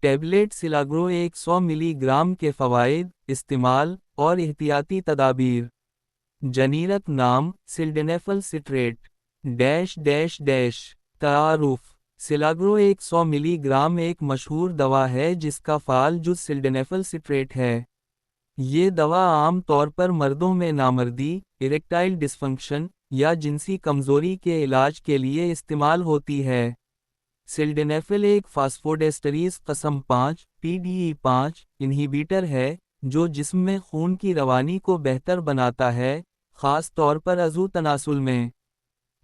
Tablet सिलाग्रो 100 milligram के फ़वाइद, इस्तेमाल और एहतियाती तदाबीर। जनीरक नाम सिल्डेनेफल सिट्रेट डैश डैश डैश। तारुफ। सिलाग्रो 100 मिलीग्राम एक मशहूर दवा है जिसका फ़ाल जुज़ सिल्डेनेफल सिट्रेट है। ये दवा आम तौर पर मर्दों में नामर्दी, इरेक्टाइल डिस्फंक्शन या जिनसी कमज़ोरी के इलाज के लिए इस्तेमाल होती है। सिल्डेनेफिल एक फास्फोडेस्टरीज कस्म 5 PDE5 इन्हिबिटर है जो जिस्म में खून की रवानी को बेहतर बनाता है, ख़ास तौर पर अज़ू तनासुल में।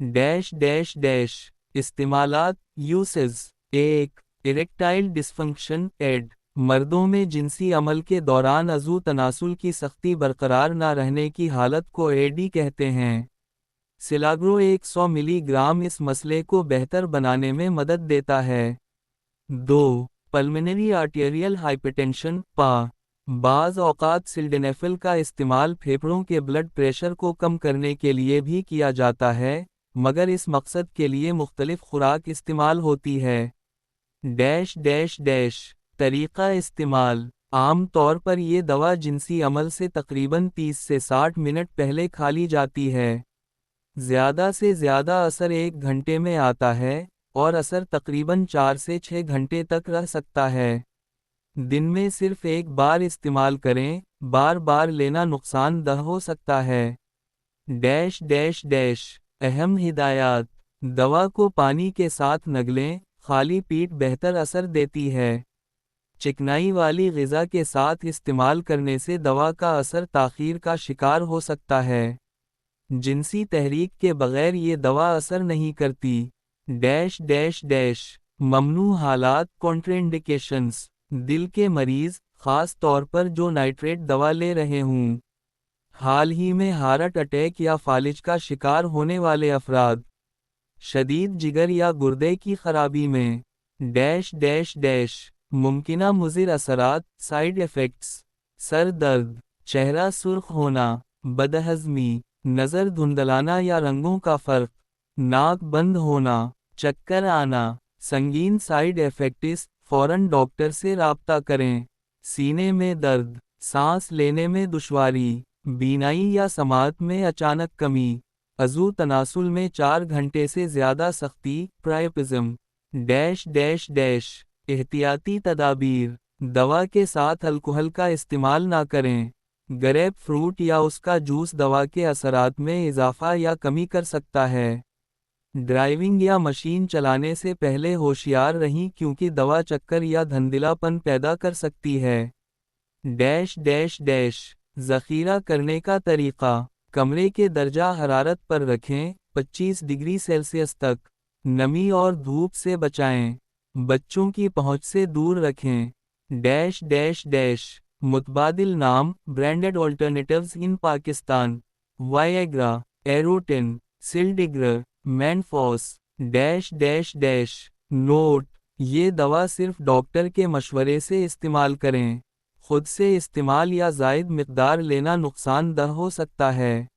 Dash dash dash. इस्तेमालात यूसेस। 1. Erectile dysfunction ED. मर्दों में जिनसी अमल के दौरान अज़ू तनासुल की सख्ती बरकरार न रहने की हालत को एडी कहते हैं। सिलाग्रो 100 मिलीग्राम इस मसले को बेहतर बनाने में मदद देता है। 2. पल्मोनरी आर्टेरियल हाइपरटेंशन पा। बाज़ औक़ात सिल्डेनेफिल का इस्तेमाल फेफड़ों के ब्लड प्रेशर को कम करने के लिए भी किया जाता है, मगर इस मकसद के लिए मुख्तलिफ खुराक इस्तेमाल होती है। Dash dash dash. तरीक़ा इस्तेमाल। आम तौर पर ये दवा जिनसी अमल से तकरीबन 30 से 60 मिनट पहले खा ली जाती है। ज़्यादा से ज़्यादा असर 1 घंटे में आता है, और असर तकरीबन 4 से 6 घंटे तक रह सकता है। दिन में सिर्फ एक बार इस्तेमाल करें, बार बार लेना नुकसानदह हो सकता है। Dash dash dash. अहम हिदायत। दवा को पानी के साथ नगलें, खाली पेट बेहतर असर देती है। चिकनाई वाली ग़िज़ा के साथ इस्तेमाल करने से दवा का असर ताख़ीर का शिकार हो सकता है। जिनसी तहरीक के बगैर ये दवा असर नहीं करती। Dash dash dash. ममनू हालात कॉन्ट्रेंडिकेशंस। दिल के मरीज़, ख़ास तौर पर जो नाइट्रेट दवा ले रहे हों। हाल ही में हार्ट अटैक या फालिज का शिकार होने वाले अफराद। शदीद जिगर या गुर्दे की खराबी में। Dash dash dash. मुमकिना मुज़िर असरात साइड इफ़ेक्ट्स। सर दर्द, चेहरा सुर्ख होना, बदहज़मी, नज़र धुंधलाना या रंगों का फ़र्क, नाक बंद होना, चक्कर आना। संगीन साइड इफ़ेक्ट्स, फ़ौरन डॉक्टर से राब्ता करें। सीने में दर्द, सांस लेने में दुश्वारी, बीनाई या समाअत में अचानक कमी, अज़ू तनासुल में 4 घंटे से ज़्यादा सख्ती, प्रायोपिज़म। Dash dash dash. एहतियाती तदाबीर। दवा के साथ अल्कोहल का इस्तेमाल ना करें। ग्रेप फ्रूट या उसका जूस दवा के असरात में इजाफा या कमी कर सकता है। ड्राइविंग या मशीन चलाने से पहले होशियार रहें क्योंकि दवा चक्कर या धंधिलापन पैदा कर सकती है। Dash dash dash. ज़ख़ीरा करने का तरीक़ा। कमरे के दर्जा हरारत पर रखें, 25 डिग्री सेल्सियस तक। नमी और धूप से बचाएं। बच्चों की पहुंच से दूर रखें। Dash dash dash. मुतबादिल नाम branded alternatives in Pakistan. Viagra, Erotin, Sildigra, Manfos. Dash dash dash. Note: ये दवा सिर्फ डॉक्टर के मशवरे से इस्तेमाल करें। खुद से इस्तेमाल या ज़ायद मिक़दार लेना नुकसानदह हो सकता है।